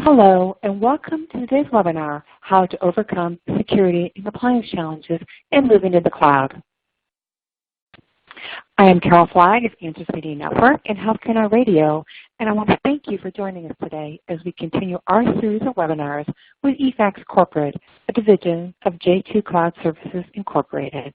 Hello, and welcome to today's webinar, How to Overcome Security and Compliance Challenges in Moving to the Cloud. I am Carol Flagg of Answers Media Network and Healthcare Now Radio, and I want to thank you for joining us today as we continue our series of webinars with EFAX Corporate, a division of J2 Cloud Services Incorporated.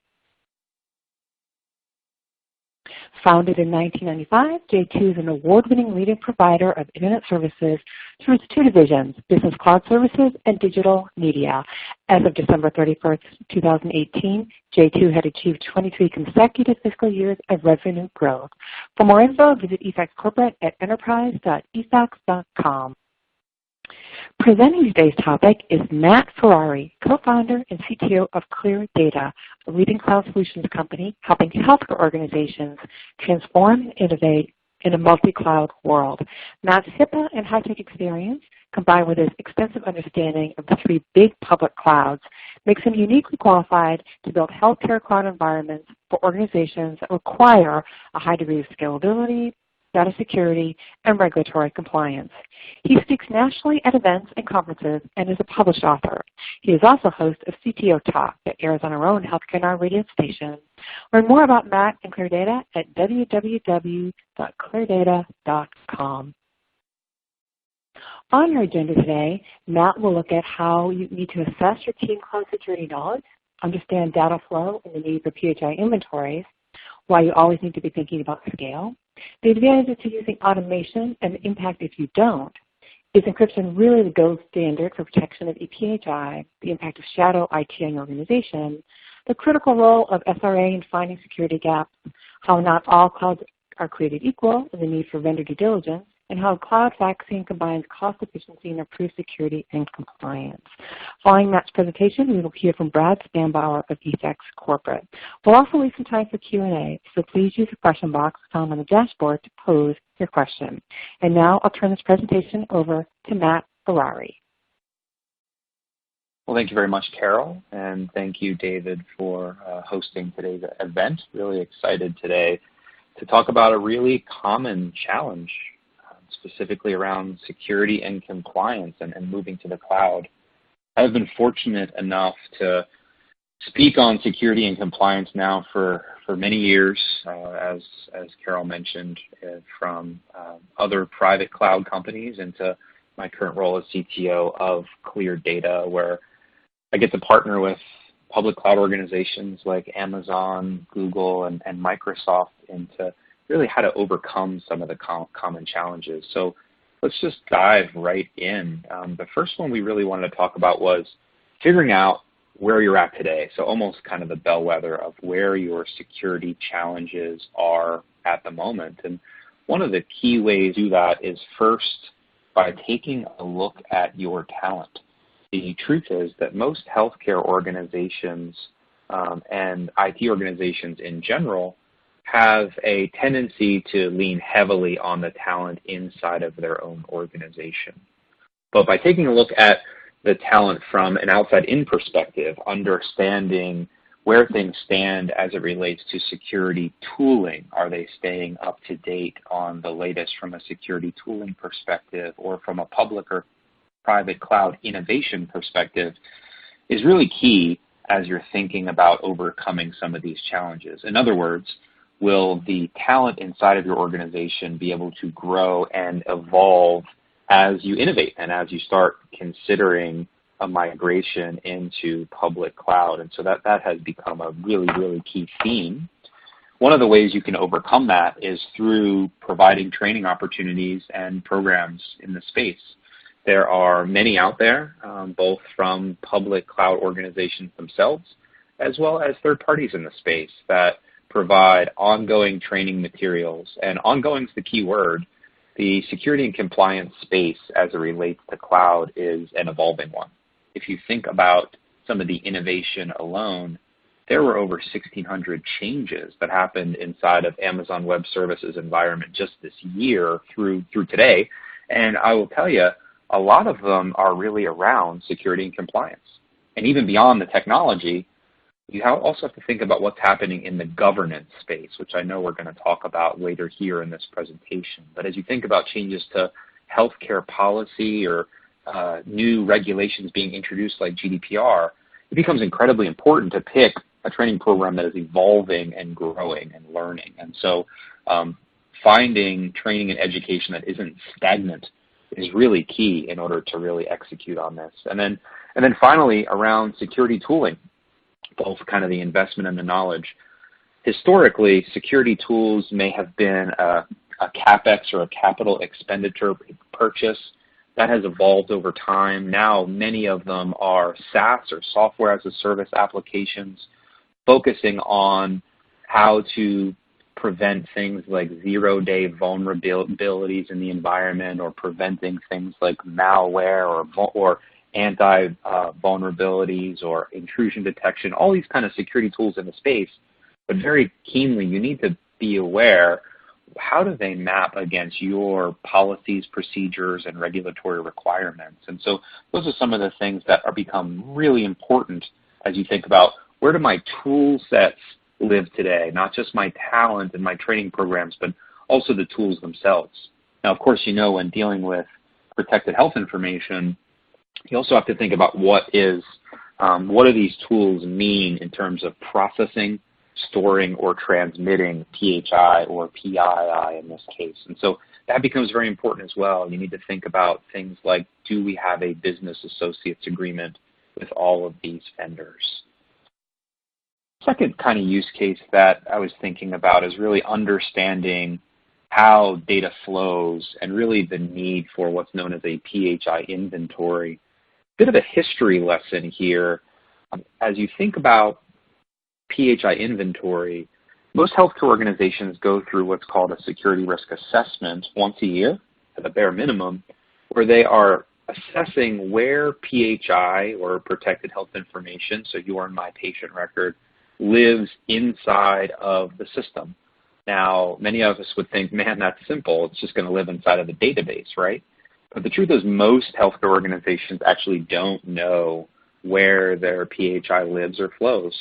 Founded in 1995, J2 is an award-winning leading provider of Internet services through its two divisions, Business Cloud Services and Digital Media. As of December 31st, 2018, J2 had achieved 23 consecutive fiscal years of revenue growth. For more info, visit EFAX Corporate at enterprise.efax.com. Presenting today's topic is Matt Ferrari, co-founder and CTO of ClearDATA, a leading cloud solutions company helping healthcare organizations transform and innovate in a multi-cloud world. Matt's HIPAA and HITECH experience, combined with his extensive understanding of the three big public clouds, makes him uniquely qualified to build healthcare cloud environments for organizations that require a high degree of scalability, data security, and regulatory compliance. He speaks nationally at events and conferences and is a published author. He is also host of CTO Talk that airs on our own Healthcare Now radio station. Learn more about Matt and ClearDATA at www.cleardata.com. On our agenda today, Matt will look at how you need to assess your team cloud security knowledge, understand data flow and the need for PHI inventories, why you always need to be thinking about scale, the advantages to using automation and the impact if you don't. Is encryption really the gold standard for protection of ePHI, the impact of shadow IT on your organization, the critical role of SRA in finding security gaps, how not all clouds are created equal, and the need for vendor due diligence, and how cloud vaccine combines cost efficiency and improved security and compliance. Following Matt's presentation, we will hear from Brad Spanbauer of EFAX Corporate. We'll also leave some time for Q&A, so please use the question box found on the dashboard to pose your question. And now I'll turn this presentation over to Matt Ferrari. Well, thank you very much, Carol, and thank you, David, for hosting today's event. Really excited today to talk about a really common challenge, specifically around security and compliance and moving to the cloud. I've been fortunate enough to speak on security and compliance now for many years, as Carol mentioned, from other private cloud companies into my current role as CTO of ClearDATA, where I get to partner with public cloud organizations like Amazon, Google, and Microsoft into really how to overcome some of the common challenges. So let's just dive right in. The first one we really wanted to talk about was figuring out where you're at today. So almost kind of the bellwether of where your security challenges are at the moment. And one of the key ways to do that is first by taking a look at your talent. The truth is that most healthcare organizations and IT organizations in general have a tendency to lean heavily on the talent inside of their own organization. But by taking a look at the talent from an outside-in perspective, understanding where things stand as it relates to security tooling, are they staying up to date on the latest from a security tooling perspective or from a public or private cloud innovation perspective, is really key as you're thinking about overcoming some of these challenges. In other words, will the talent inside of your organization be able to grow and evolve as you innovate and as you start considering a migration into public cloud? And so that has become a really, really key theme. One of the ways you can overcome that is through providing training opportunities and programs in the space. There are many out there, both from public cloud organizations themselves, as well as third parties in the space that provide ongoing training materials. And ongoing is the key word. The security and compliance space as it relates to cloud is an evolving one. If you think about some of the innovation alone, there were over 1,600 changes that happened inside of Amazon Web Services environment just this year through today. And I will tell you, a lot of them are really around security and compliance. And even beyond the technology, you also have to think about what's happening in the governance space, which I know we're going to talk about later here in this presentation. But as you think about changes to healthcare policy or new regulations being introduced like GDPR, it becomes incredibly important to pick a training program that is evolving and growing and learning. And so finding training and education that isn't stagnant is really key in order to really execute on this. And then finally, around security tooling, both kind of the investment and the knowledge. Historically, security tools may have been a CapEx or a capital expenditure purchase. That has evolved over time. Now, many of them are SaaS or software as a service applications, focusing on how to prevent things like zero-day vulnerabilities in the environment, or preventing things like malware or anti-vulnerabilities or intrusion detection, all these kind of security tools in the space. But very keenly, you need to be aware, how do they map against your policies, procedures, and regulatory requirements? And so those are some of the things that are become really important as you think about, where do my tool sets live today? Not just my talent and my training programs, but also the tools themselves. Now, of course, when dealing with protected health information, you also have to think about what do these tools mean in terms of processing, storing, or transmitting PHI or PII in this case. And so that becomes very important as well. You need to think about things like, do we have a business associates agreement with all of these vendors? Second kind of use case that I was thinking about is really understanding how data flows and really the need for what's known as a PHI inventory. Bit of a history lesson here. As you think about PHI inventory, most healthcare organizations go through what's called a security risk assessment once a year at a bare minimum, where they are assessing where PHI or protected health information, so your and my patient record, lives inside of the system. Now, many of us would think, man, that's simple. It's just going to live inside of the database, right? But the truth is most healthcare organizations actually don't know where their PHI lives or flows.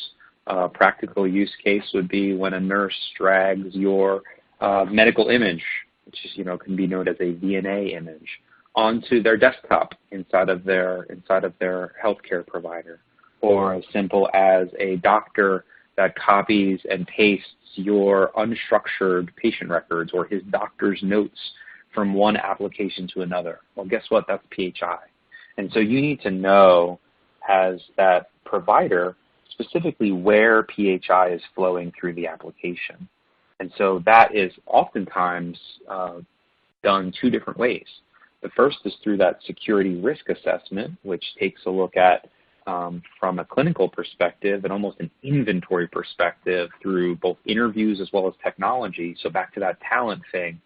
A practical use case would be when a nurse drags your medical image, which is, can be known as a VNA image, onto their desktop inside of their healthcare provider. Or as simple as a doctor that copies and pastes your unstructured patient records or his doctor's notes from one application to another. Well, guess what? That's PHI. And so you need to know, as that provider, specifically where PHI is flowing through the application. And so that is oftentimes done two different ways. The first is through that security risk assessment, which takes a look at from a clinical perspective and almost an inventory perspective through both interviews as well as technology. So back to that talent thing,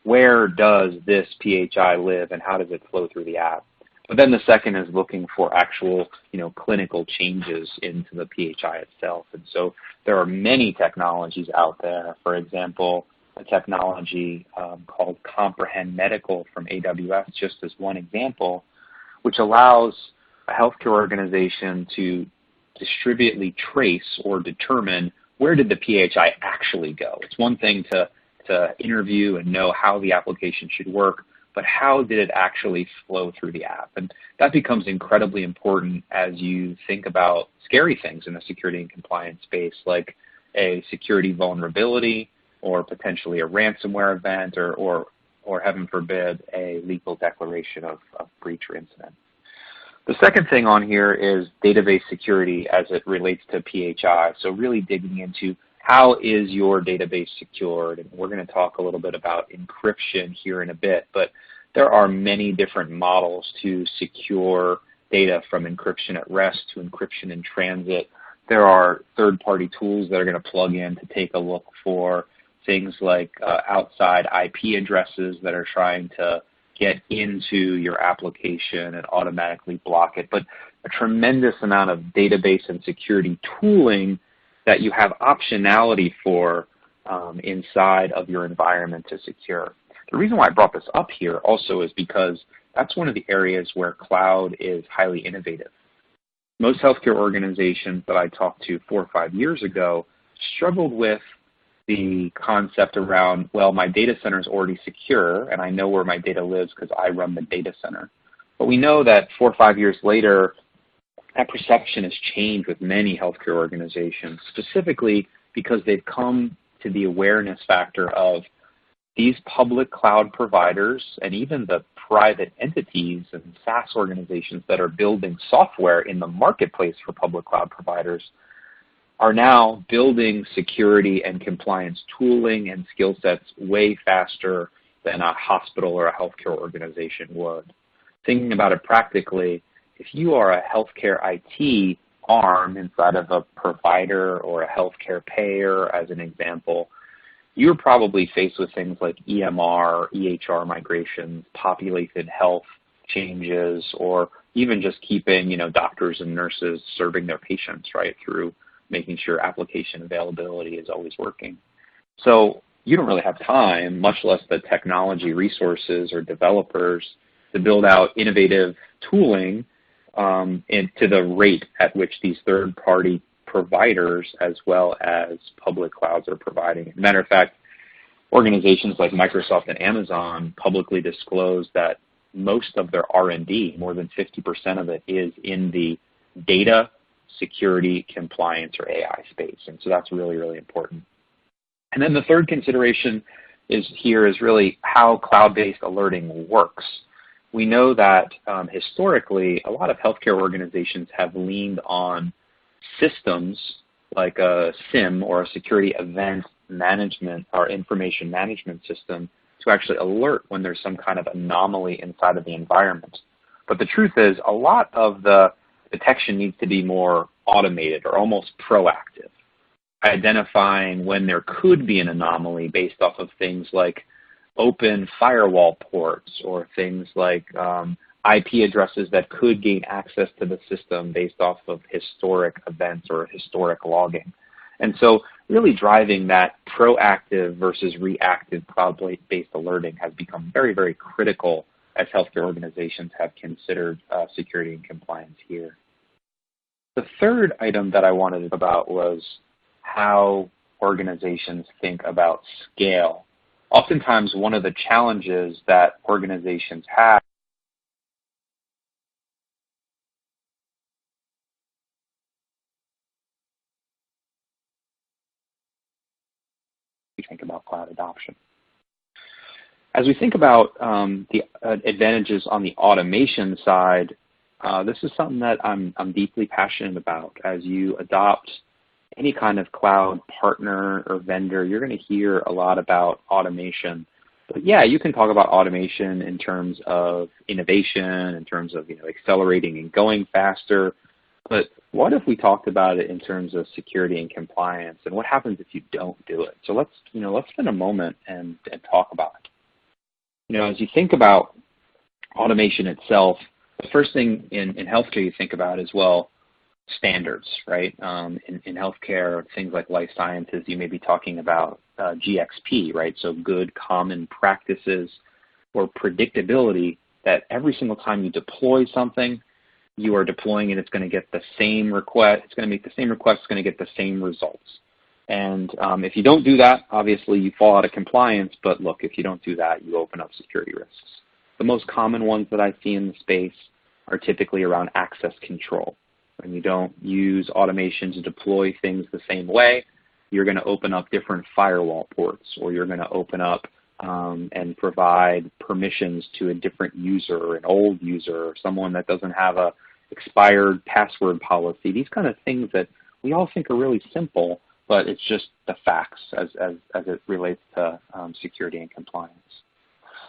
where does this PHI live and how does it flow through the app? But then the second is looking for actual, clinical changes into the PHI itself. And so there are many technologies out there. For example, a technology called Comprehend Medical from AWS, just as one example, which allows a healthcare organization to distributely trace or determine where did the PHI actually go. It's one thing to interview and know how the application should work, but how did it actually flow through the app? And that becomes incredibly important as you think about scary things in the security and compliance space, like a security vulnerability or potentially a ransomware event or heaven forbid, a legal declaration of breach or incident. The second thing on here is database security as it relates to PHI. So really digging into how is your database secured? And we're going to talk a little bit about encryption here in a bit, but there are many different models to secure data, from encryption at rest to encryption in transit. There are third-party tools that are going to plug in to take a look for things like outside IP addresses that are trying to get into your application and automatically block it, but a tremendous amount of database and security tooling that you have optionality for inside of your environment to secure. The reason why I brought this up here also is because that's one of the areas where cloud is highly innovative. Most healthcare organizations that I talked to 4 or 5 years ago struggled with the concept around, well, my data center is already secure and I know where my data lives because I run the data center. But we know that 4 or 5 years later, that perception has changed with many healthcare organizations, specifically because they've come to the awareness factor of these public cloud providers and even the private entities and SaaS organizations that are building software in the marketplace for public cloud providers are now building security and compliance tooling and skill sets way faster than a hospital or a healthcare organization would. Thinking about it practically, if you are a healthcare IT arm inside of a provider or a healthcare payer, as an example, you're probably faced with things like EMR, EHR migrations, populated health changes, or even just keeping, doctors and nurses serving their patients, right, through making sure application availability is always working. So you don't really have time, much less the technology resources or developers, to build out innovative tooling to the rate at which these third-party providers as well as public clouds are providing. As a matter of fact, organizations like Microsoft and Amazon publicly disclose that most of their R&D, more than 50% of it, is in the data, security, compliance, or AI space. And so that's really, really important. And then the third consideration is really how cloud-based alerting works. We know that historically, a lot of healthcare organizations have leaned on systems like a SIM or a security event management or information management system to actually alert when there's some kind of anomaly inside of the environment. But the truth is, a lot of the detection needs to be more automated or almost proactive, identifying when there could be an anomaly based off of things like open firewall ports or things like IP addresses that could gain access to the system based off of historic events or historic logging. And so really driving that proactive versus reactive cloud-based alerting has become very, very critical as healthcare organizations have considered security and compliance here. The third item that I wanted to talk about was how organizations think about scale. Oftentimes, one of the challenges that organizations have we think about cloud adoption. As we think about the advantages on the automation side, this is something that I'm deeply passionate about. As you adopt any kind of cloud partner or vendor, you're going to hear a lot about automation. But yeah, you can talk about automation in terms of innovation, in terms of accelerating and going faster. But what if we talked about it in terms of security and compliance, and what happens if you don't do it? So let's spend a moment and talk about it. As you think about automation itself, the first thing in healthcare you think about is, well, standards, right? In healthcare, things like life sciences, you may be talking about GXP, right? So good common practices or predictability that every single time you deploy something, you are deploying it, it's going to get the same request, it's going to make the same request, it's going to get the same results. And if you don't do that, obviously you fall out of compliance, but look, if you don't do that, you open up security risks. The most common ones that I see in the space are typically around access control. When you don't use automation to deploy things the same way, you're going to open up different firewall ports, or you're going to open up and provide permissions to a different user, or an old user, or someone that doesn't have a expired password policy. These kind of things that we all think are really simple, but it's just the facts as it relates to security and compliance.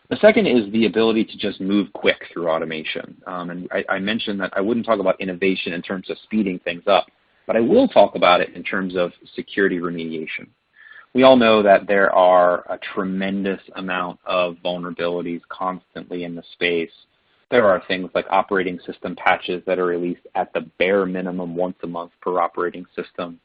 The second is the ability to just move quick through automation. And I mentioned that I wouldn't talk about innovation in terms of speeding things up, but I will talk about it in terms of security remediation. We all know that there are a tremendous amount of vulnerabilities constantly in the space. There are things like operating system patches that are released at the bare minimum once a month per operating system.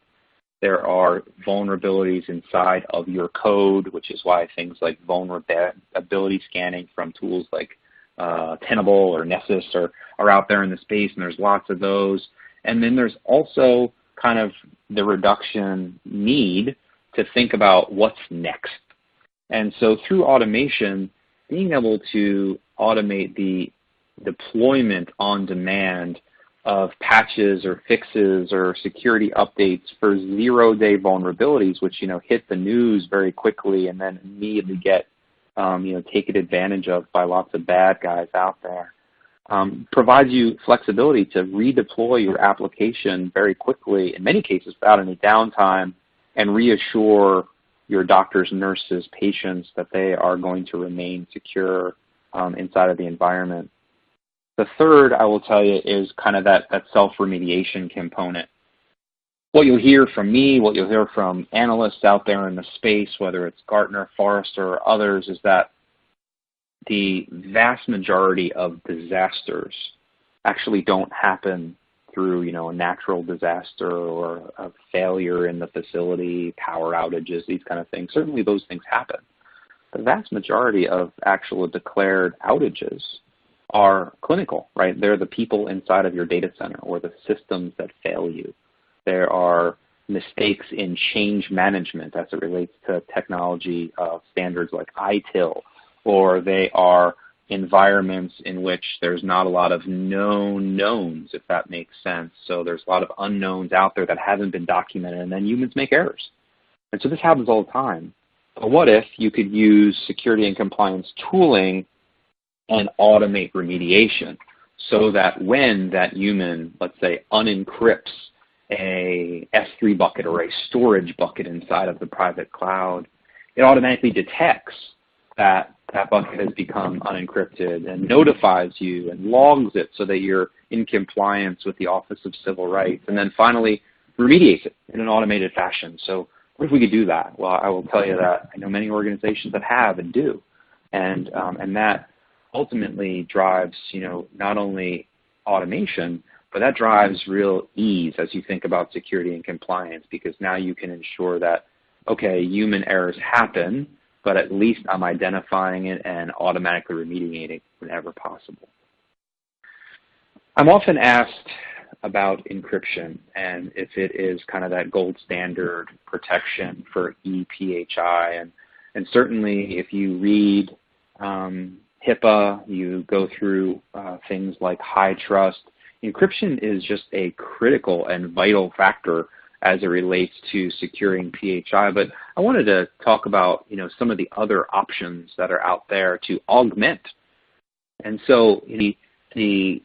There are vulnerabilities inside of your code, which is why things like vulnerability scanning from tools like Tenable or Nessus are out there in the space, and there's lots of those. And then there's also kind of the reduction need to think about what's next. And so through automation, being able to automate the deployment on demand of patches or fixes or security updates for zero-day vulnerabilities, which hit the news very quickly and then immediately get taken advantage of by lots of bad guys out there. Provides you flexibility to redeploy your application very quickly, in many cases without any downtime, and reassure your doctors, nurses, patients that they are going to remain secure inside of the environment. The third, I will tell you, is kind of that self-remediation component. What you'll hear from me, what you'll hear from analysts out there in the space, whether it's Gartner, Forrester, or others, is that the vast majority of disasters actually don't happen through, a natural disaster or a failure in the facility, power outages, these kind of things. Certainly those things happen. The vast majority of actual declared outages are clinical, right? They're the people inside of your data center or the systems that fail you. There are mistakes in change management as it relates to technology standards like ITIL, or they are environments in which there's not a lot of known knowns, if that makes sense. So there's a lot of unknowns out there that haven't been documented, and then humans make errors. And so this happens all the time. But what if you could use security and compliance tooling and automate remediation so that when that human, let's say, unencrypts a S3 bucket or a storage bucket inside of the private cloud, it automatically detects that that bucket has become unencrypted and notifies you and logs it so that you're in compliance with the Office of Civil Rights, and then finally remediates it in an automated fashion. So what if we could do that? Well, I will tell you that I know many organizations that have and do, and that ultimately drives, not only automation, but that drives real ease as you think about security and compliance, because now you can ensure that, okay, human errors happen, but at least I'm identifying it and automatically remediating whenever possible. I'm often asked about encryption and if it is kind of that gold standard protection for ePHI. And certainly if you read HIPAA, you go through things like high trust, encryption is just a critical and vital factor as it relates to securing PHI. But I wanted to talk about, some of the other options that are out there to augment. And so the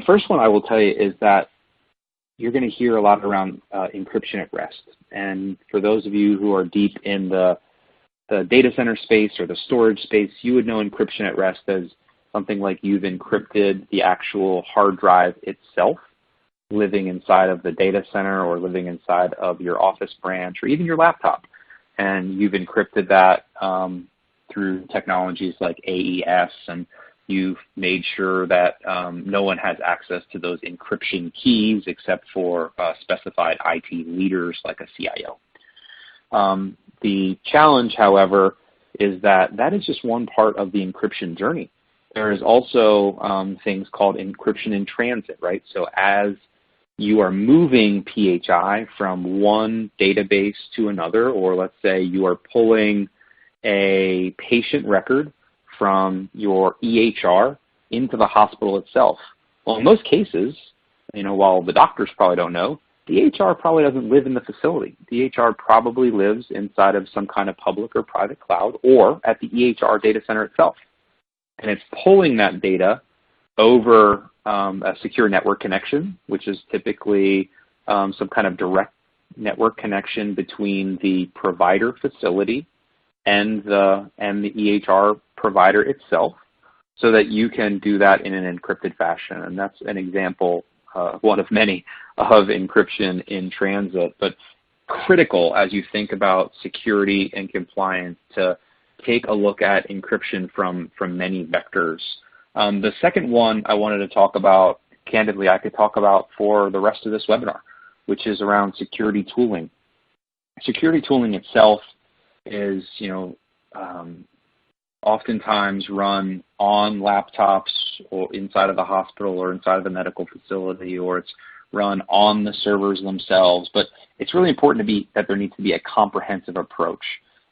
first one I will tell you is that you're going to hear a lot around encryption at rest. And for those of you who are deep in the data center space or the storage space, you would know encryption at rest as something like you've encrypted the actual hard drive itself, living inside of the data center or living inside of your office branch or even your laptop. And you've encrypted that through technologies like AES, and you've made sure that no one has access to those encryption keys except for specified IT leaders like a CIO. The challenge, however, is that that is just one part of the encryption journey. There is also things called encryption in transit, right? So as you are moving PHI from one database to another, or let's say you are pulling a patient record from your EHR into the hospital itself. Well, in most cases, while the doctors probably don't know, the EHR probably doesn't live in the facility. The EHR probably lives inside of some kind of public or private cloud or at the EHR data center itself. And it's pulling that data over a secure network connection, which is typically some kind of direct network connection between the provider facility and the EHR provider itself, so that you can do that in an encrypted fashion. And that's an example, one of many, of encryption in transit. But critical as you think about security and compliance to take a look at encryption from many vectors. The second one I wanted to talk about, candidly, I could talk about for the rest of this webinar, which is around security tooling. Security tooling itself is, oftentimes run on laptops or inside of the hospital or inside of the medical facility, or it's run on the servers themselves. But it's really important that there needs to be a comprehensive approach.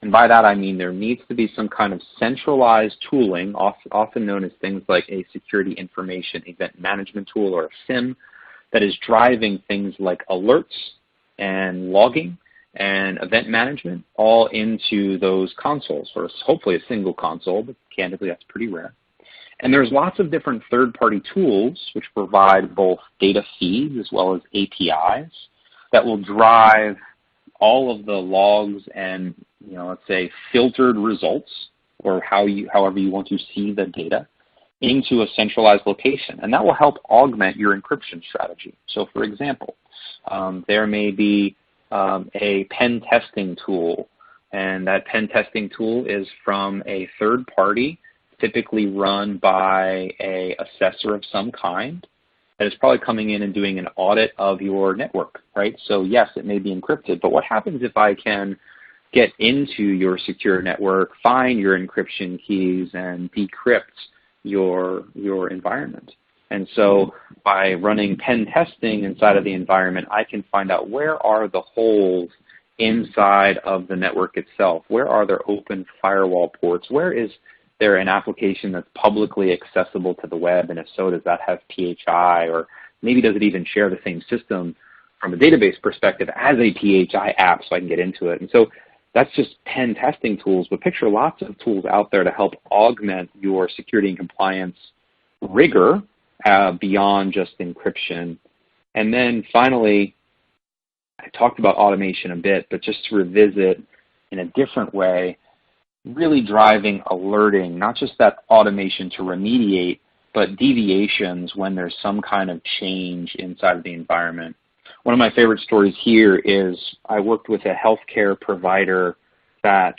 And by that I mean there needs to be some kind of centralized tooling, often known as things like a security information event management tool or a SIM, that is driving things like alerts and logging and event management all into those consoles, or hopefully a single console, but candidly that's pretty rare. And there's lots of different third-party tools which provide both data feeds as well as APIs that will drive all of the logs and, let's say filtered results, or however you want to see the data, into a centralized location. And that will help augment your encryption strategy. So for example, there may be a pen testing tool, and that pen testing tool is from a third party, typically run by a assessor of some kind, that is probably coming in and doing an audit of your network, right? So yes, it may be encrypted, but what happens if I can get into your secure network, find your encryption keys, and decrypt your environment? And so by running pen testing inside of the environment, I can find out where are the holes inside of the network itself. Where are there open firewall ports? Where is there an application that's publicly accessible to the web? And if so, does that have PHI? Or maybe does it even share the same system from a database perspective as a PHI app so I can get into it? And so that's just pen testing tools, but picture lots of tools out there to help augment your security and compliance rigor beyond just encryption. And then finally, I talked about automation a bit, but just to revisit in a different way, really driving alerting, not just that automation to remediate, but deviations when there's some kind of change inside of the environment. One of my favorite stories here is I worked with a healthcare provider that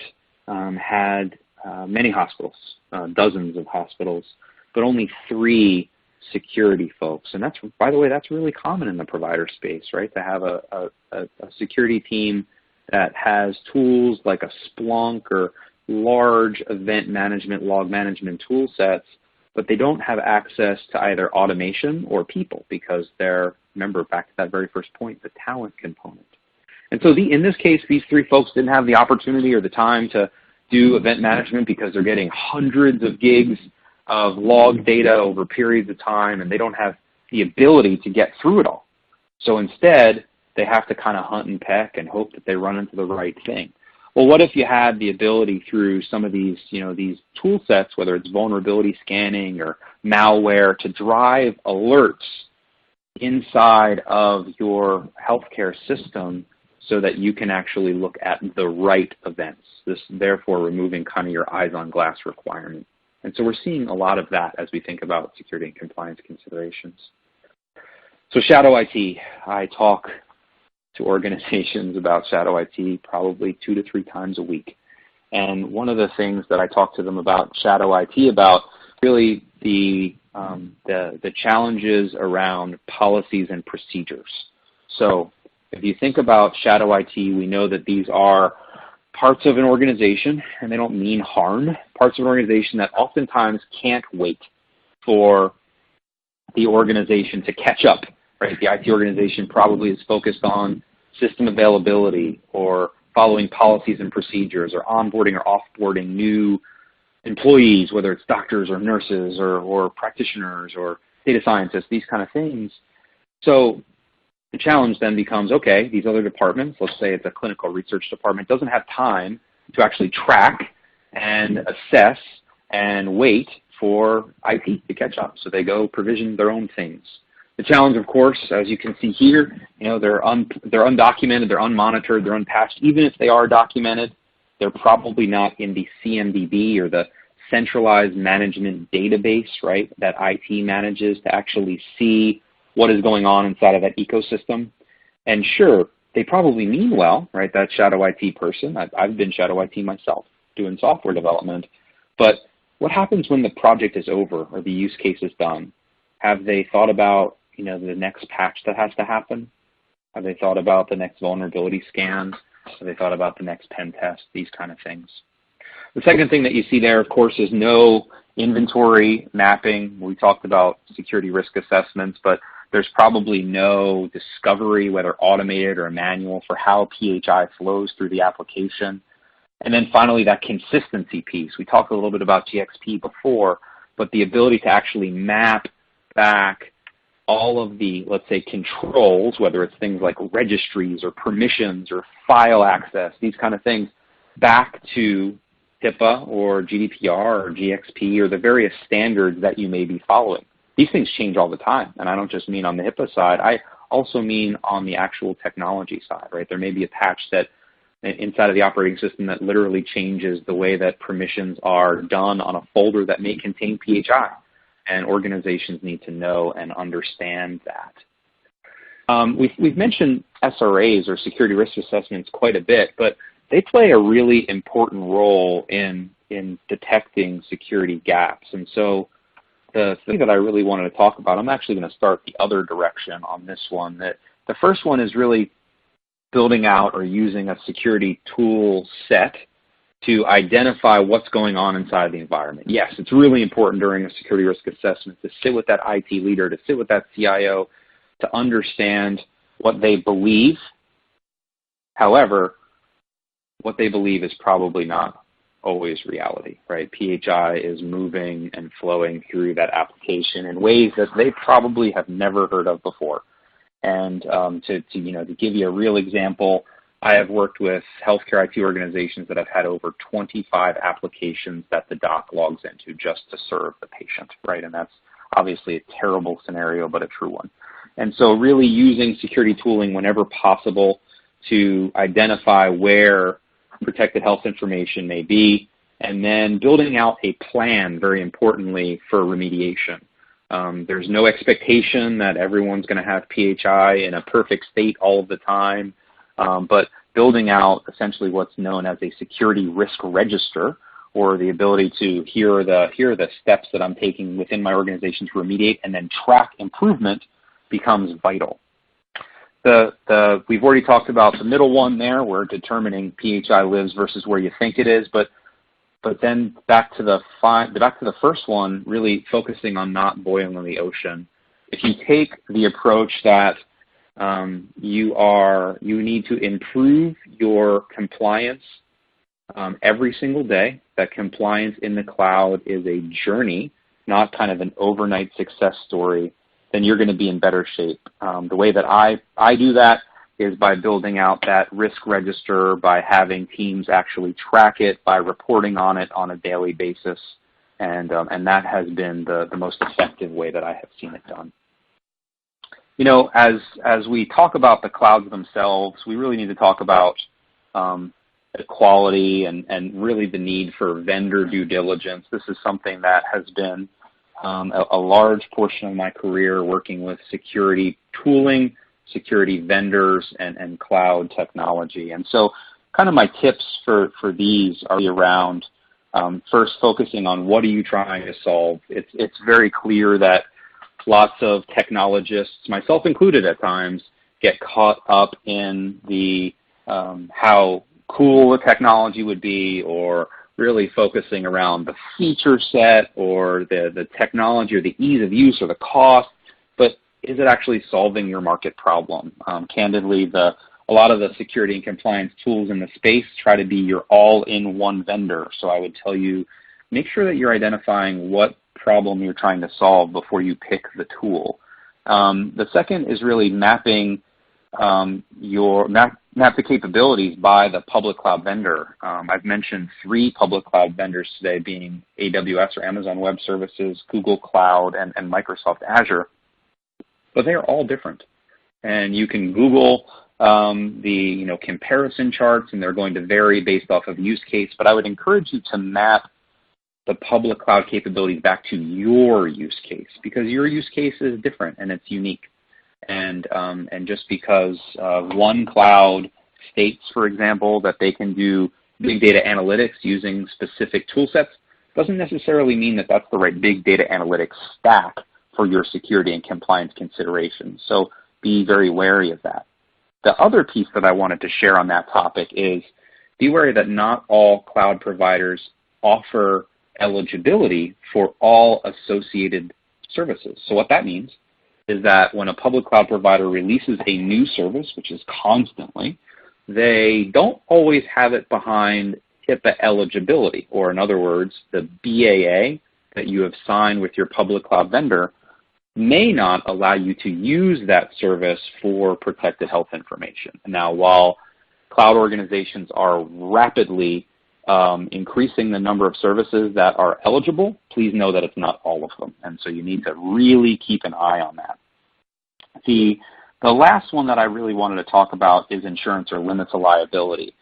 had many hospitals, dozens of hospitals, but only 3 security folks. And that's, by the way, that's really common in the provider space, right? To have a security team that has tools like a Splunk or large event management, log management tool sets, but they don't have access to either automation or people because they're, remember back to that very first point, the talent component. And so in this case, these 3 folks didn't have the opportunity or the time to do event management because they're getting hundreds of gigs of log data over periods of time, and they don't have the ability to get through it all. So instead, they have to kind of hunt and peck and hope that they run into the right thing. Well, what if you had the ability through some of these, these tool sets, whether it's vulnerability scanning or malware, to drive alerts inside of your healthcare system so that you can actually look at the right events, this therefore removing kind of your eyes on glass requirement. And so we're seeing a lot of that as we think about security and compliance considerations. So shadow IT, I talk to organizations about shadow IT probably 2 to 3 times a week. And one of the things that I talk to them about shadow IT about really the challenges around policies and procedures. So if you think about shadow IT, we know that these are parts of an organization, and they don't mean harm, parts of an organization that oftentimes can't wait for the organization to catch up, right? The IT organization probably is focused on system availability or following policies and procedures or onboarding or offboarding new employees, whether it's doctors or nurses or practitioners or data scientists, these kind of things. So the challenge then becomes, okay, these other departments, let's say it's a clinical research department, doesn't have time to actually track and assess and wait for IT to catch up. So they go provision their own things. The challenge, of course, as you can see here, they're undocumented, they're unmonitored, they're unpatched. Even if they are documented, they're probably not in the CMDB or the centralized management database, right, that IT manages to actually see what is going on inside of that ecosystem. And sure, they probably mean well, right, that shadow IT person. I've been shadow IT myself doing software development. But what happens when the project is over or the use case is done? Have they thought about, the next patch that has to happen? Have they thought about the next vulnerability scan? Have they thought about the next pen test? These kind of things. The second thing that you see there, of course, is no inventory mapping. We talked about security risk assessments, but there's probably no discovery, whether automated or manual, for how PHI flows through the application. And then finally, that consistency piece. We talked a little bit about GXP before, but the ability to actually map back all of the, let's say, controls, whether it's things like registries or permissions or file access, these kind of things, back to HIPAA or GDPR or GXP or the various standards that you may be following. These things change all the time, and I don't just mean on the HIPAA side. I also mean on the actual technology side, right? There may be a patch that inside of the operating system that literally changes the way that permissions are done on a folder that may contain PHI, and organizations need to know and understand that. We've mentioned SRAs, or security risk assessments, quite a bit, but they play a really important role in detecting security gaps. And so the thing that I really wanted to talk about, I'm actually going to start the other direction on this one. That the first one is really building out or using a security tool set to identify what's going on inside the environment. Yes, it's really important during a security risk assessment to sit with that IT leader, to sit with that CIO, to understand what they believe. However, what they believe is probably not always reality, right? PHI is moving and flowing through that application in ways that they probably have never heard of before. And to give you a real example, I have worked with healthcare IT organizations that have had over 25 applications that the doc logs into just to serve the patient, right? And that's obviously a terrible scenario, but a true one. And so really using security tooling whenever possible to identify where protected health information may be, and then building out a plan, very importantly, for remediation. There's no expectation that everyone's going to have PHI in a perfect state all of the time, but building out essentially what's known as a security risk register, or the ability to here are the steps that I'm taking within my organization to remediate, and then track improvement becomes vital. We've already talked about the middle one there, where determining PHI lives versus where you think it is, but then back to the first one, really focusing on not boiling the ocean. If you take the approach that you need to improve your compliance every single day, that compliance in the cloud is a journey, not kind of an overnight success story, then you're going to be in better shape. The way that I do that is by building out that risk register, by having teams actually track it, by reporting on it on a daily basis, and that has been the most effective way that I have seen it done. You know, as we talk about the clouds themselves, we really need to talk about equality and really the need for vendor due diligence. This is something that has been a large portion of my career working with security tooling, security vendors, and cloud technology. And so kind of my tips for these are around first focusing on what are you trying to solve. It's very clear that lots of technologists, myself included at times, get caught up in the how cool the technology would be, or really focusing around the feature set or the technology or the ease of use or the cost, but is it actually solving your market problem? Candidly, a lot of the security and compliance tools in the space try to be your all-in-one vendor. So I would tell you, make sure that you're identifying what problem you're trying to solve before you pick the tool. The second is really mapping map the capabilities by the public cloud vendor. I've mentioned 3 public cloud vendors today, being AWS or Amazon Web Services, Google Cloud, and Microsoft Azure. But they are all different. And you can Google the comparison charts, and they're going to vary based off of use case. But I would encourage you to map the public cloud capabilities back to your use case, because your use case is different and it's unique. And just because one cloud states, for example, that they can do big data analytics using specific tool sets, doesn't necessarily mean that that's the right big data analytics stack for your security and compliance considerations. So be very wary of that. The other piece that I wanted to share on that topic is be wary that not all cloud providers offer eligibility for all associated services. So what that means is that when a public cloud provider releases a new service, which is constantly, they don't always have it behind HIPAA eligibility, or in other words, the BAA that you have signed with your public cloud vendor may not allow you to use that service for protected health information. Now, while cloud organizations are rapidly increasing the number of services that are eligible, please know that it's not all of them. And so you need to really keep an eye on that. The last one that I really wanted to talk about is insurance or limits of liability.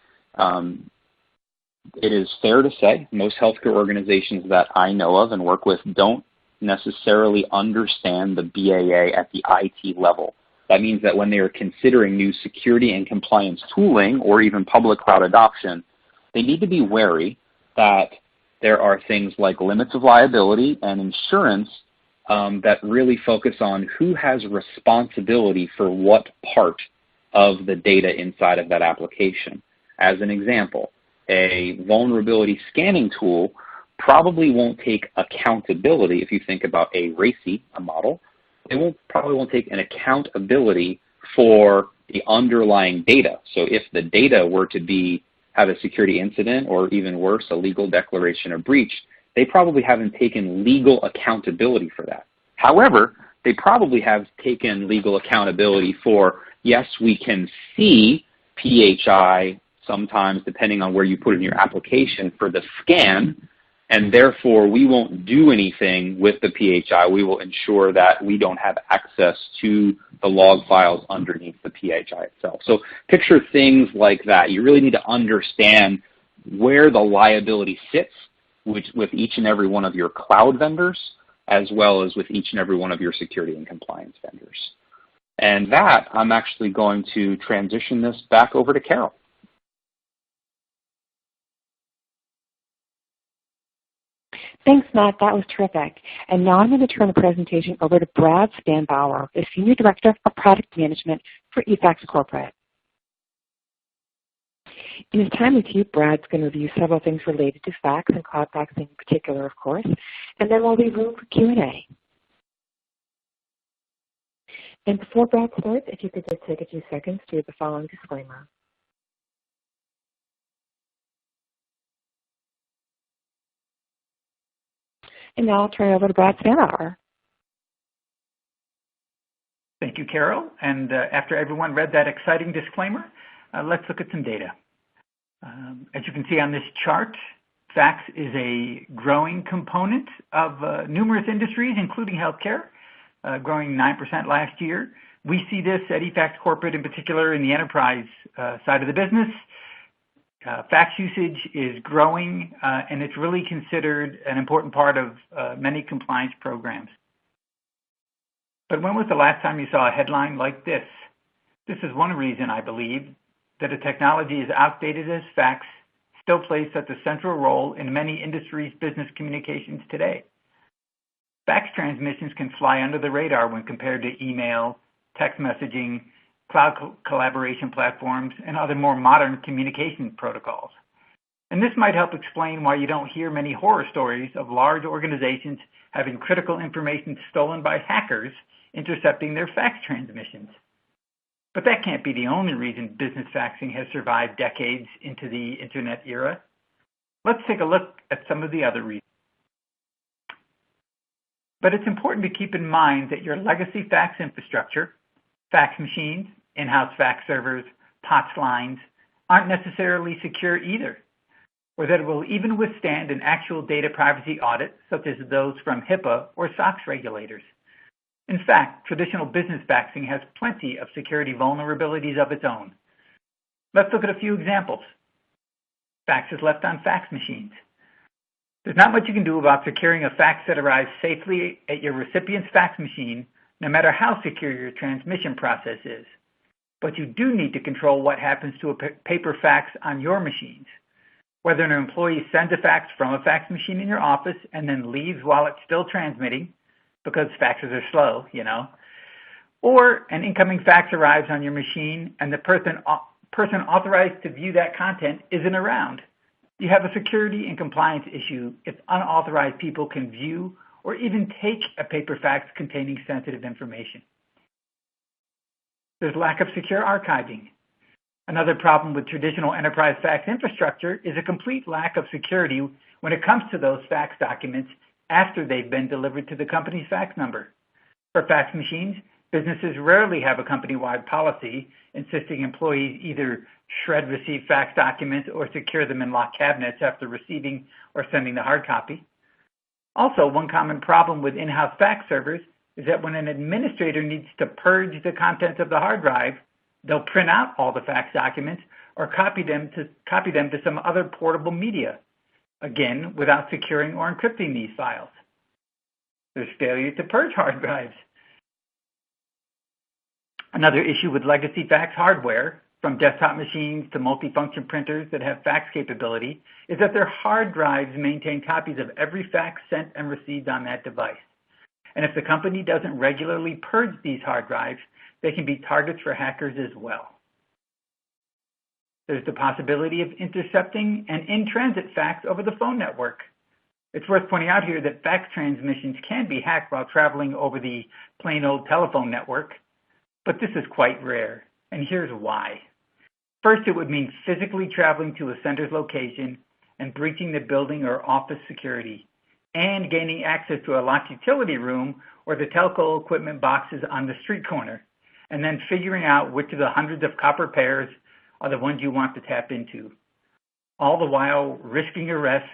It is fair to say most healthcare organizations that I know of and work with don't necessarily understand the BAA at the IT level. That means that when they are considering new security and compliance tooling or even public cloud adoption, they need to be wary that there are things like limits of liability and insurance that really focus on who has responsibility for what part of the data inside of that application. As an example, a vulnerability scanning tool probably won't take accountability. If you think about a RACI, a model, it probably won't take an accountability for the underlying data. So if the data were to have a security incident, or even worse, a legal declaration of breach, they probably haven't taken legal accountability for that. However, they probably have taken legal accountability for, yes, we can see PHI sometimes, depending on where you put it in your application, for the scan, and therefore we won't do anything with the PHI. We will ensure that we don't have access to the log files underneath the PHI itself. So picture things like that. You really need to understand where the liability sits with each and every one of your cloud vendors, as well as with each and every one of your security and compliance vendors. And that, I'm actually going to transition this back over to Carol. Thanks, Matt. That was terrific. And now I'm going to turn the presentation over to Brad Spanbauer, the Senior Director of Product Management for eFax Corporate. In his time with you, Brad's going to review several things related to fax and cloud faxing in particular, of course, and then we'll leave room for Q&A. And before Brad starts, if you could just take a few seconds to read the following disclaimer. And now I'll turn it over to Brad Spanbauer. Thank you, Carol. And after everyone read that exciting disclaimer, let's look at some data. As you can see on this chart, fax is a growing component of numerous industries, including healthcare, growing 9% last year. We see this at eFax Corporate, in particular in the enterprise side of the business. Fax usage is growing, and it's really considered an important part of many compliance programs. But when was the last time you saw a headline like this? This is one reason, I believe, that a technology as outdated as fax still plays such a central role in many industries' business communications today. Fax transmissions can fly under the radar when compared to email, text messaging, cloud collaboration platforms, and other more modern communication protocols. And this might help explain why you don't hear many horror stories of large organizations having critical information stolen by hackers intercepting their fax transmissions. But that can't be the only reason business faxing has survived decades into the internet era. Let's take a look at some of the other reasons. But it's important to keep in mind that your legacy fax infrastructure, fax machines, in-house fax servers, POTS lines, aren't necessarily secure either, or that it will even withstand an actual data privacy audit, such as those from HIPAA or SOX regulators. In fact, traditional business faxing has plenty of security vulnerabilities of its own. Let's look at a few examples. Faxes left on fax machines. There's not much you can do about securing a fax that arrives safely at your recipient's fax machine, no matter how secure your transmission process is. But you do need to control what happens to a paper fax on your machines. Whether an employee sends a fax from a fax machine in your office and then leaves while it's still transmitting, because faxes are slow, or an incoming fax arrives on your machine and the person authorized to view that content isn't around. You have a security and compliance issue if unauthorized people can view or even take a paper fax containing sensitive information. There's lack of secure archiving. Another problem with traditional enterprise fax infrastructure is a complete lack of security when it comes to those fax documents after they've been delivered to the company's fax number. For fax machines, businesses rarely have a company-wide policy insisting employees either shred received fax documents or secure them in locked cabinets after receiving or sending the hard copy. Also, one common problem with in-house fax servers is that when an administrator needs to purge the contents of the hard drive, they'll print out all the fax documents or copy them to some other portable media, again, without securing or encrypting these files. There's failure to purge hard drives. Another issue with legacy fax hardware, from desktop machines to multifunction printers that have fax capability, is that their hard drives maintain copies of every fax sent and received on that device. And if the company doesn't regularly purge these hard drives, they can be targets for hackers as well. There's the possibility of intercepting an in-transit fax over the phone network. It's worth pointing out here that fax transmissions can be hacked while traveling over the plain old telephone network, but this is quite rare, and here's why. First, it would mean physically traveling to a sender's location and breaching the building or office security, and gaining access to a locked utility room or the telco equipment boxes on the street corner, and then figuring out which of the hundreds of copper pairs are the ones you want to tap into, all the while risking arrest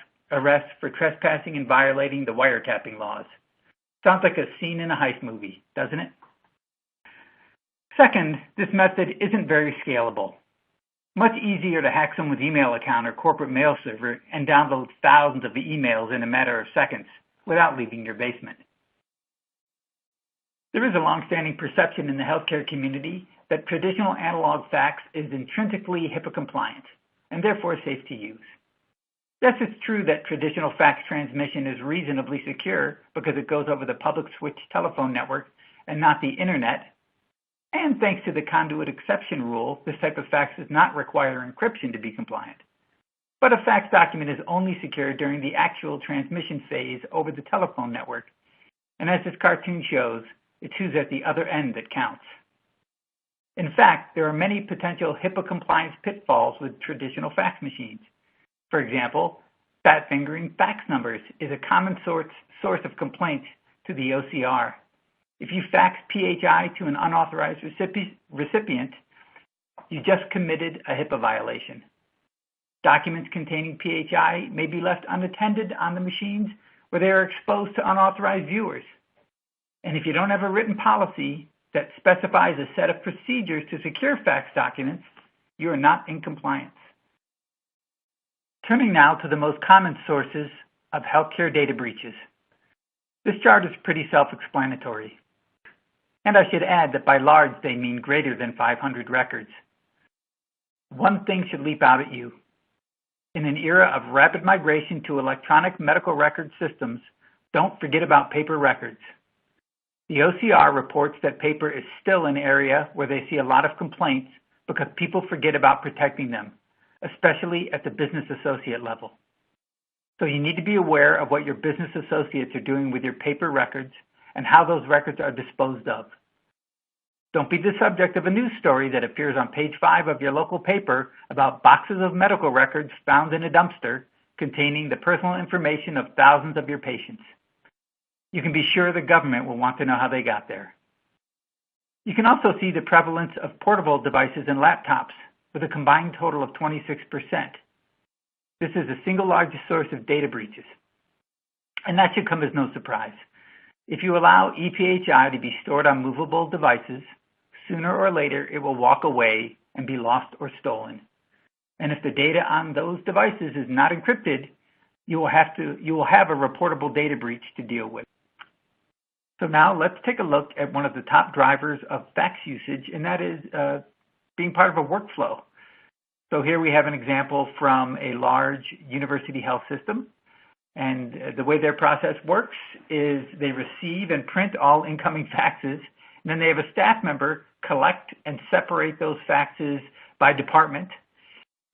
for trespassing and violating the wiretapping laws. Sounds like a scene in a heist movie, doesn't it? Second, this method isn't very scalable. Much easier to hack someone's email account or corporate mail server and download thousands of emails in a matter of seconds without leaving your basement. There is a long-standing perception in the healthcare community that traditional analog fax is intrinsically HIPAA compliant and therefore safe to use. Yes, it's true that traditional fax transmission is reasonably secure because it goes over the public switch telephone network and not the internet. And thanks to the conduit exception rule, this type of fax does not require encryption to be compliant. But a fax document is only secure during the actual transmission phase over the telephone network. And as this cartoon shows, it's who's at the other end that counts. In fact, there are many potential HIPAA compliance pitfalls with traditional fax machines. For example, fat fingering fax numbers is a common source of complaints to the OCR. If you fax PHI to an unauthorized recipient, you just committed a HIPAA violation. Documents containing PHI may be left unattended on the machines where they are exposed to unauthorized viewers. And if you don't have a written policy that specifies a set of procedures to secure fax documents, you are not in compliance. Turning now to the most common sources of healthcare data breaches. This chart is pretty self-explanatory. And I should add that by large, they mean greater than 500 records. One thing should leap out at you. In an era of rapid migration to electronic medical record systems, don't forget about paper records. The OCR reports that paper is still an area where they see a lot of complaints because people forget about protecting them, especially at the business associate level. So you need to be aware of what your business associates are doing with your paper records and how those records are disposed of. Don't be the subject of a news story that appears on page 5 of your local paper about boxes of medical records found in a dumpster containing the personal information of thousands of your patients. You can be sure the government will want to know how they got there. You can also see the prevalence of portable devices and laptops with a combined total of 26%. This is the single largest source of data breaches. And that should come as no surprise. If you allow ePHI to be stored on movable devices, sooner or later it will walk away and be lost or stolen. And if the data on those devices is not encrypted, you will have a reportable data breach to deal with. So now let's take a look at one of the top drivers of fax usage, and that is being part of a workflow. So here we have an example from a large university health system. And the way their process works is they receive and print all incoming faxes, and then they have a staff member collect and separate those faxes by department.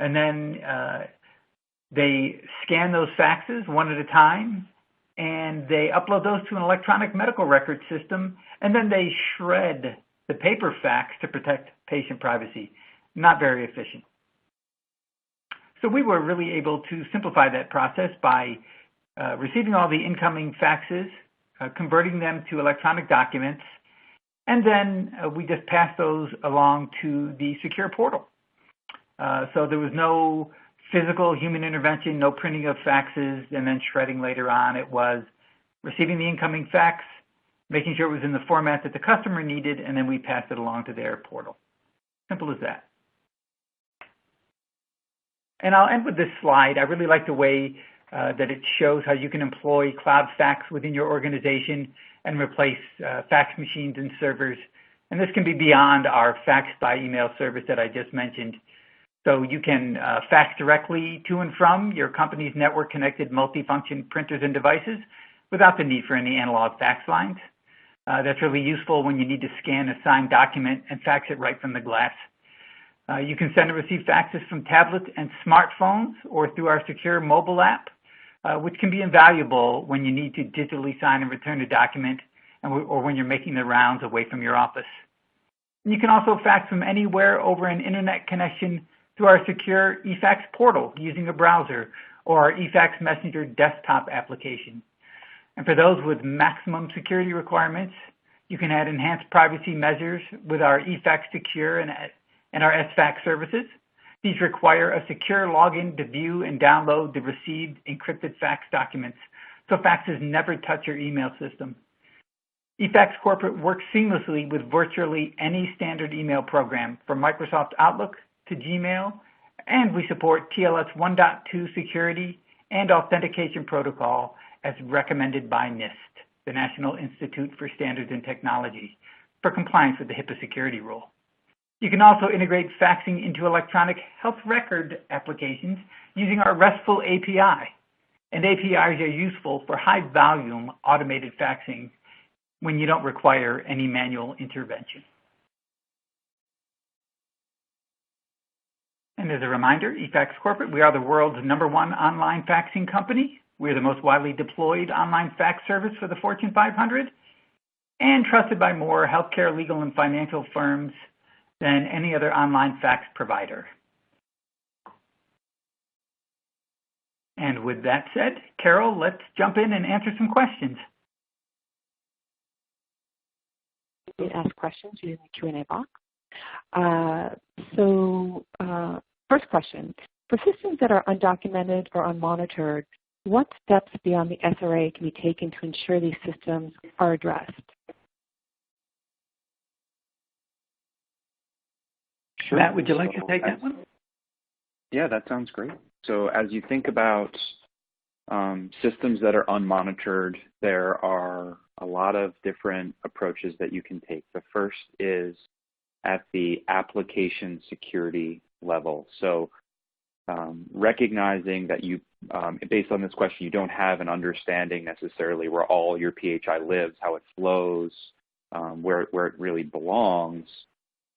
And then they scan those faxes one at a time, and they upload those to an electronic medical record system, and then they shred the paper fax to protect patient privacy. not very efficient. So we were really able to simplify that process by receiving all the incoming faxes, converting them to electronic documents, and then we just passed those along to the secure portal. So there was no physical human intervention, no printing of faxes and then shredding later on. It was receiving the incoming fax, making sure it was in the format that the customer needed, and then we passed it along to their portal. Simple as that. And I'll end with this slide. I really like the way that it shows how you can employ cloud fax within your organization and replace fax machines and servers. And this can be beyond our fax by email service that I just mentioned. So you can fax directly to and from your company's network-connected multifunction printers and devices without the need for any analog fax lines. That's really useful when you need to scan a signed document and fax it right from the glass. You can send and receive faxes from tablets and smartphones or through our secure mobile app, which can be invaluable when you need to digitally sign and return a document or when you're making the rounds away from your office. And you can also fax from anywhere over an internet connection through our secure eFax portal using a browser or our eFax Messenger desktop application. And for those with maximum security requirements, you can add enhanced privacy measures with our eFax Secure and our SFax services. These require a secure login to view and download the received encrypted fax documents, so faxes never touch your email system. eFax Corporate works seamlessly with virtually any standard email program, from Microsoft Outlook to Gmail, and we support TLS 1.2 security and authentication protocol as recommended by NIST, the National Institute for Standards and Technology, for compliance with the HIPAA security rule. You can also integrate faxing into electronic health record applications using our RESTful API. And APIs are useful for high-volume automated faxing when you don't require any manual intervention. And as a reminder, eFax Corporate, we are the world's #1 online faxing company. We're the most widely deployed online fax service for the Fortune 500 and trusted by more healthcare, legal, and financial firms than any other online fax provider. And with that said, Carol, let's jump in and answer some questions. You can ask questions using the Q&A box. First question, for systems that are undocumented or unmonitored, what steps beyond the SRA can be taken to ensure these systems are addressed? Sure. Matt, would you like to take that one? Yeah, that sounds great. So as you think about systems that are unmonitored, there are a lot of different approaches that you can take. The first is at the application security level. So recognizing that you, based on this question, you don't have an understanding necessarily where all your PHI lives, how it flows, where it really belongs.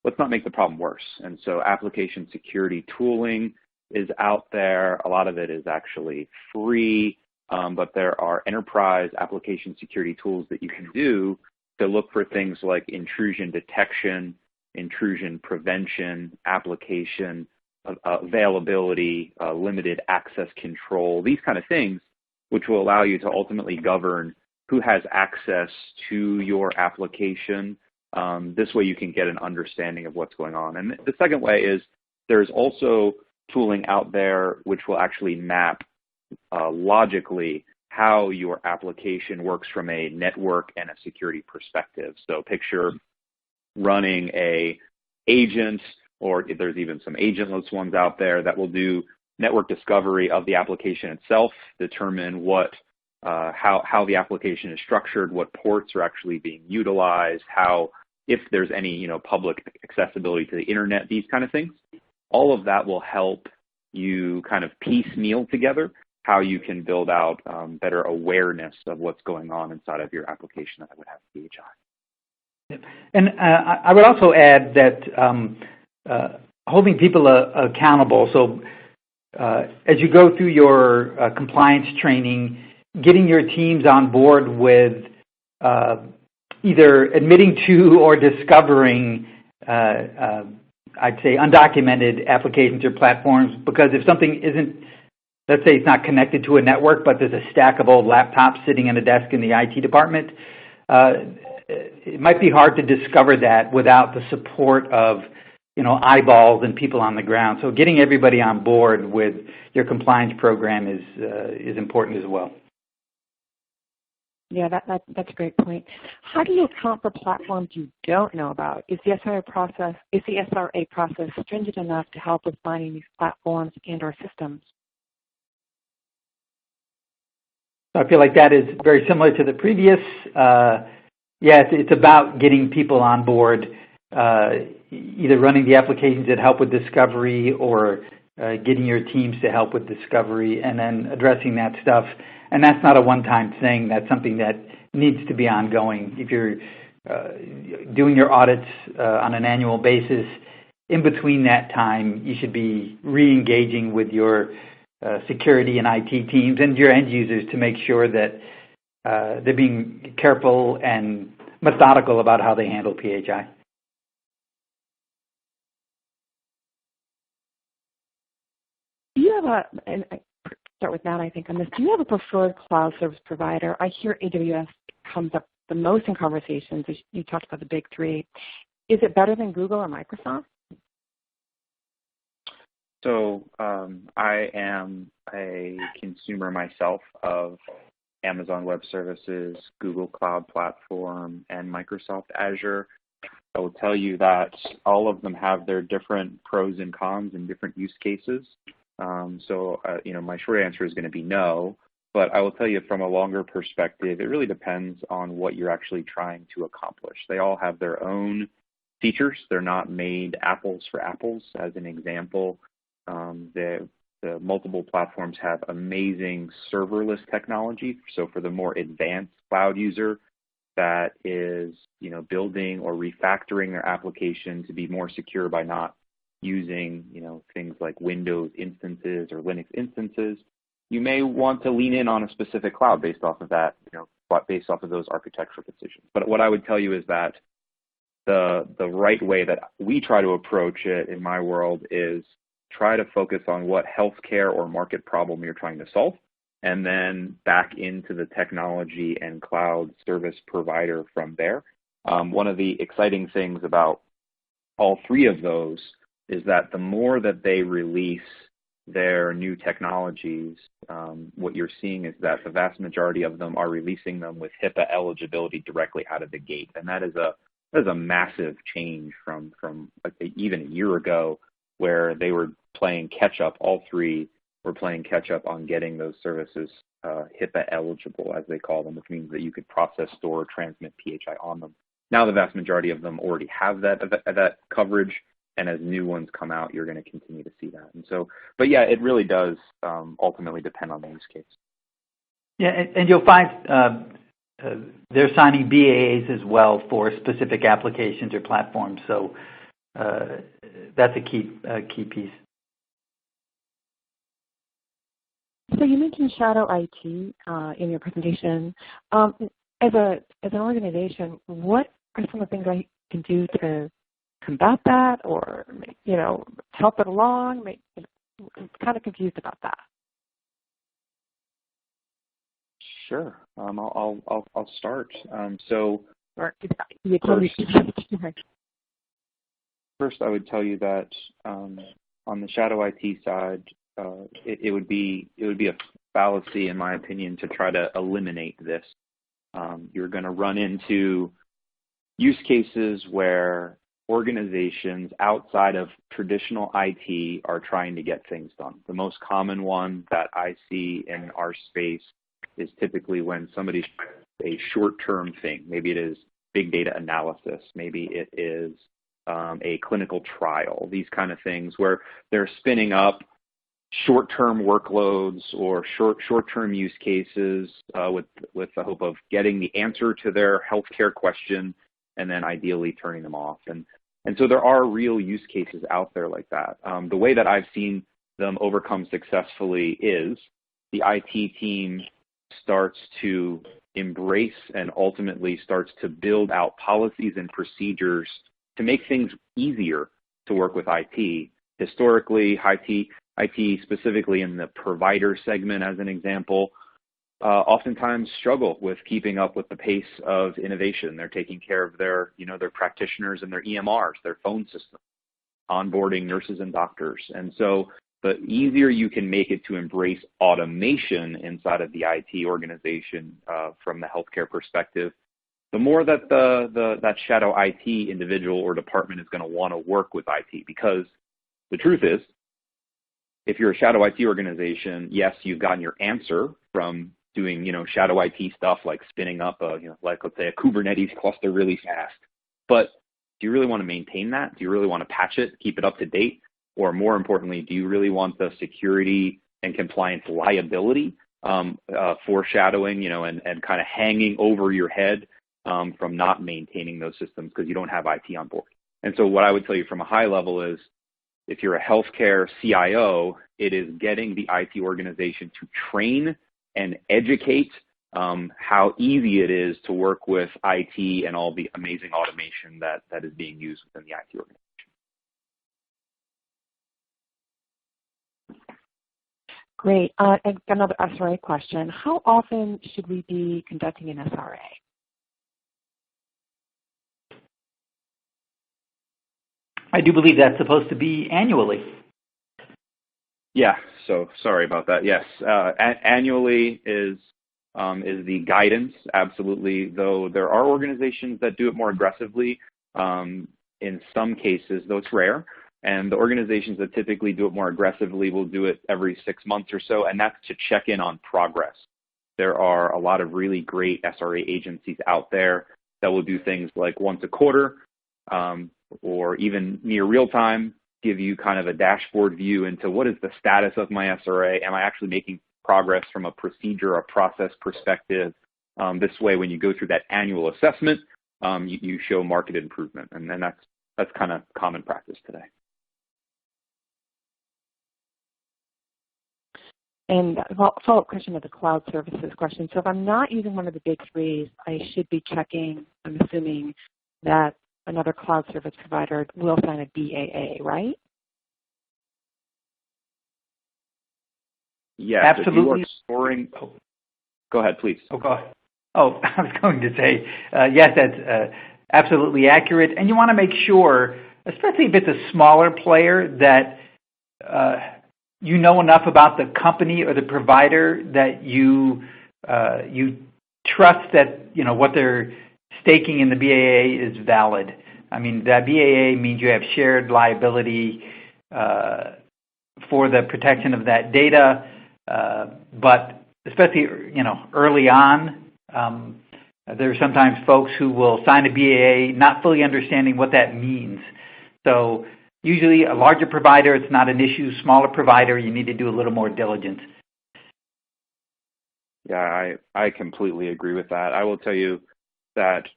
Let's not make the problem worse. And so application security tooling is out there. A lot of it is actually free, but there are enterprise application security tools that you can do to look for things like intrusion detection, intrusion prevention, application availability, limited access control, these kind of things, which will allow you to ultimately govern who has access to your application. This way you can get an understanding of what's going on. And the second way is there's also tooling out there which will actually map logically how your application works from a network and a security perspective. So picture running a agent, or there's even some agentless ones out there that will do network discovery of the application itself, determine what how the application is structured, what ports are actually being utilized, how, if there's any public accessibility to the internet, these kind of things. All of that will help you kind of piecemeal together how you can build out better awareness of what's going on inside of your application that would have PHI. And I would also add that holding people accountable. So as you go through your compliance training, getting your teams on board with either admitting to or discovering I'd say, undocumented applications or platforms, because if something isn't, let's say it's not connected to a network, but there's a stack of old laptops sitting in a desk in the IT department, it might be hard to discover that without the support of, eyeballs and people on the ground. So getting everybody on board with your compliance program is important as well. Yeah, that's a great point. How do you account for platforms you don't know about? Is the SRA process stringent enough to help with finding these platforms and/or systems? I feel like that is very similar to the previous. It's about getting people on board, either running the applications that help with discovery or getting your teams to help with discovery and then addressing that stuff. And that's not a one-time thing. That's something that needs to be ongoing. If you're doing your audits on an annual basis, in between that time, you should be re-engaging with your security and IT teams and your end users to make sure that they're being careful and methodical about how they handle PHI. Do you have and I start with Matt, I think, on this. Do you have a preferred cloud service provider? I hear AWS comes up the most in conversations. You talked about the big three. Is it better than Google or Microsoft? So I am a consumer myself of Amazon Web Services, Google Cloud Platform, and Microsoft Azure. I will tell you that all of them have their different pros and cons and different use cases. My short answer is going to be no, but I will tell you from a longer perspective, it really depends on what you're actually trying to accomplish. They all have their own features. They're not made apples for apples. As an example, the multiple platforms have amazing serverless technology. So for the more advanced cloud user that is, building or refactoring their application to be more secure by not using, things like Windows instances or Linux instances, you may want to lean in on a specific cloud based off of that, based off of those architectural decisions. But what I would tell you is that the right way that we try to approach it in my world is try to focus on what healthcare or market problem you're trying to solve, and then back into the technology and cloud service provider from there. One of the exciting things about all three of those is that the more that they release their new technologies, what you're seeing is that the vast majority of them are releasing them with HIPAA eligibility directly out of the gate. And that is a massive change from even a year ago, where they were playing catch up. All three were playing catch up on getting those services HIPAA eligible, as they call them, which means that you could process, store, transmit PHI on them. Now the vast majority of them already have that coverage, and as new ones come out, you're going to continue to see that. And so, but yeah, it really does ultimately depend on the use case. Yeah, and you'll find they're signing BAAs as well for specific applications or platforms. So that's a key piece. So you mentioned shadow IT in your presentation. As an organization, what are some of the things I can do to combat that, or help it along? I'm kind of confused about that. Sure, I'll start. So first, I would tell you that on the shadow IT side, it would be a fallacy, in my opinion, to try to eliminate this. You're going to run into use cases where organizations outside of traditional IT are trying to get things done. The most common one that I see in our space is typically when somebody's a short-term thing. Maybe it is big data analysis. Maybe it is a clinical trial. These kind of things where they're spinning up short-term workloads or short-term use cases with the hope of getting the answer to their healthcare question and then ideally turning them off. And so there are real use cases out there like that. The way that I've seen them overcome successfully is the IT team starts to embrace and ultimately starts to build out policies and procedures to make things easier to work with IT. Historically, IT specifically in the provider segment, as an example, oftentimes struggle with keeping up with the pace of innovation. They're taking care of their practitioners and their EMRs, their phone systems, onboarding nurses and doctors. And so the easier you can make it to embrace automation inside of the IT organization from the healthcare perspective, the more that that shadow IT individual or department is going to want to work with IT. Because the truth is, if you're a shadow IT organization, yes, you've gotten your answer from doing, shadow IT stuff like spinning up like let's say a Kubernetes cluster really fast. But do you really want to maintain that? Do you really want to patch it, keep it up to date? Or more importantly, do you really want the security and compliance liability foreshadowing, and kind of hanging over your head from not maintaining those systems because you don't have IT on board? And so what I would tell you from a high level is, if you're a healthcare CIO, it is getting the IT organization to train and educate how easy it is to work with IT and all the amazing automation that is being used within the IT organization. Great. And another SRA question. How often should we be conducting an SRA? I do believe that's supposed to be annually. Yeah, so sorry about that. Yes, annually is the guidance, absolutely, though there are organizations that do it more aggressively. In some cases, though it's rare, and the organizations that typically do it more aggressively will do it every 6 months or so, and that's to check in on progress. There are a lot of really great SRA agencies out there that will do things like once a quarter, or even near real time, give you kind of a dashboard view into what is the status of my SRA. Am I actually making progress from a procedure or process perspective? This way, when you go through that annual assessment, you show market improvement, and that's kind of common practice today. And a follow-up question to the cloud services question. So if I'm not using one of the big threes, I should be checking, I'm assuming, that another cloud service provider will sign a BAA, right? Yes. Absolutely. If you are storing, go ahead, please. I was going to say, yes, that's absolutely accurate. And you want to make sure, especially if it's a smaller player, that you know enough about the company or the provider that you trust that what they're staking in the BAA is valid. I mean, that BAA means you have shared liability for the protection of that data, but especially early on, there are sometimes folks who will sign a BAA not fully understanding what that means. So usually a larger provider, it's not an issue. Smaller provider, you need to do a little more diligence. Yeah, I completely agree with that. I will tell you that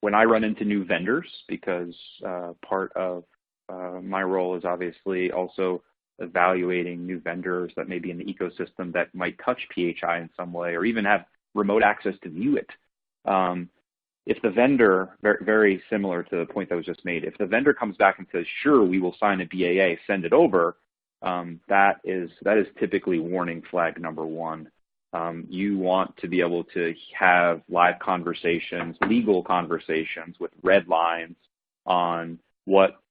when I run into new vendors, because part of my role is obviously also evaluating new vendors that may be in the ecosystem that might touch PHI in some way or even have remote access to view it. If the vendor, very similar to the point that was just made, if the vendor comes back and says, sure, we will sign a BAA, send it over, that is typically warning flag number one. You want to be able to have live conversations, legal conversations with red lines on what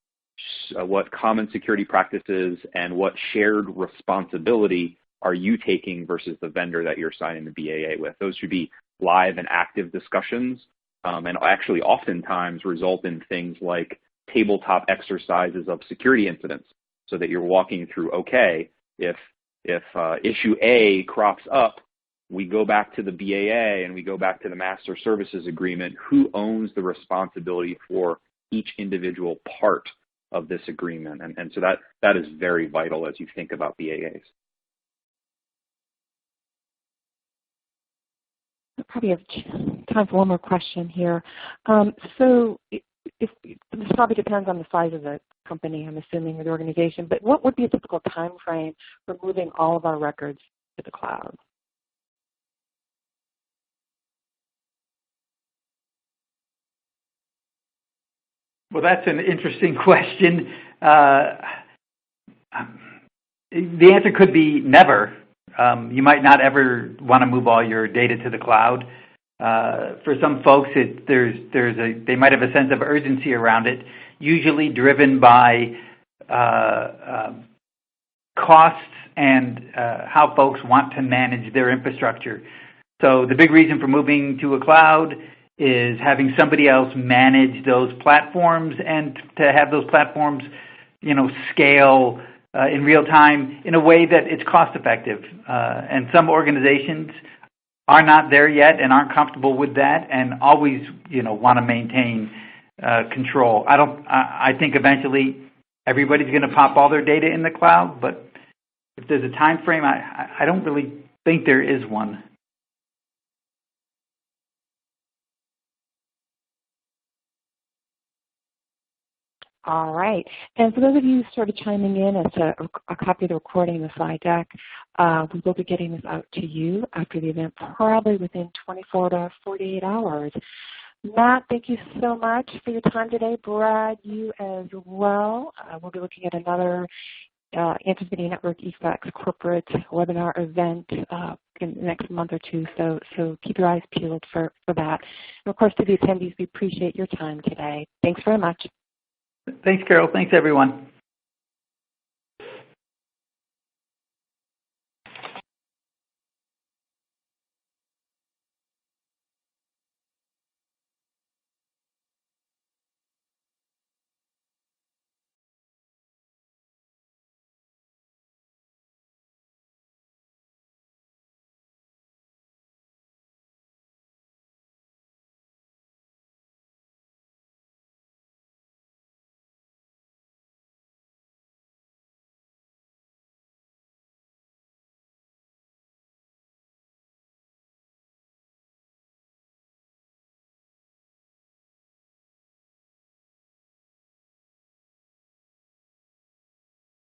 common security practices and what shared responsibility are you taking versus the vendor that you're signing the BAA with. Those should be live and active discussions, and actually oftentimes result in things like tabletop exercises of security incidents, so that you're walking through, okay, if issue A crops up, we go back to the BAA and we go back to the master services agreement. Who owns the responsibility for each individual part of this agreement? And so that is very vital as you think about BAAs. I probably have time for one more question here. So if this probably depends on the size of the company, I'm assuming, or the organization, but what would be a typical time frame for moving all of our records to the cloud? Well, that's an interesting question. The answer could be never. You might not ever want to move all your data to the cloud. For some folks, they might have a sense of urgency around it, usually driven by costs and how folks want to manage their infrastructure. So the big reason for moving to a cloud is having somebody else manage those platforms and to have those platforms, scale in real time in a way that it's cost effective. And some organizations are not there yet and aren't comfortable with that and always, want to maintain control. I think eventually everybody's going to pop all their data in the cloud, but if there's a time frame, I don't really think there is one. All right. And for those of you sort of chiming in as to a copy of the recording of the slide deck, we will be getting this out to you after the event, probably within 24 to 48 hours. Matt, thank you so much for your time today. Brad, you as well. We'll be looking at another Answers Media Network eFax corporate webinar event in the next month or two, so keep your eyes peeled for that. And of course, to the attendees, we appreciate your time today. Thanks very much. Thanks, Carol. Thanks, everyone.